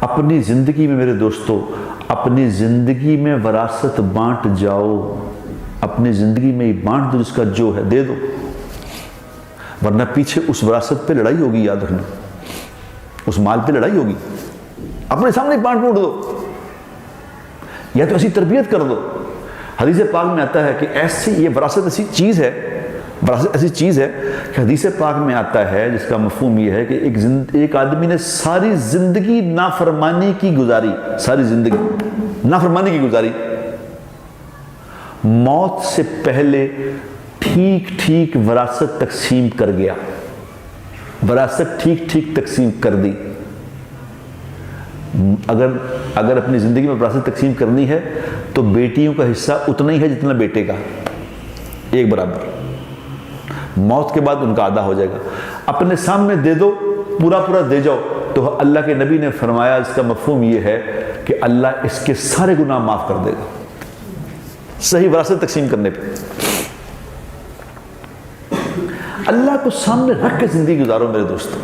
अपनी ज़िंदगी में मेरे दोस्तों, अपनी ज़िंदगी में वरासत बांट जाओ, अपनी ज़िंदगी में ही बांट दो, जिसका जो है दे दो, वरना पीछे उस वरासत पे लड़ाई होगी। याद रखना, उस माल पे लड़ाई होगी। अपने सामने बांट बूट दो, या तो ऐसी तरबियत कर दो। हदीस पाक में आता है कि ऐसी ये वरासत ऐसी चीज़ है, वरासत ऐसी चीज़ है कि हदीस पाक में आता है जिसका मफहूम ये है कि एक आदमी ने सारी ज़िंदगी नाफरमानी की गुजारी, सारी ज़िंदगी नाफरमानी की गुजारी, मौत से पहले ठीक ठीक वरासत तकसीम कर गया, वरासत ठीक ठीक तकसीम कर दी। अगर अपनी ज़िंदगी में वरासत तकसीम करनी है तो बेटियों का हिस्सा उतना ही है जितना बेटे का, एक बराबर। मौत के बाद उनका आधा हो जाएगा। अपने सामने दे दो, पूरा पूरा दे जाओ, तो अल्लाह के नबी ने फरमाया, इसका मफहूम यह है कि अल्लाह इसके सारे गुनाह माफ़ कर देगा, सही वरासत तकसीम करने पे। अल्लाह को सामने रख के ज़िंदगी गुजारो मेरे दोस्तों।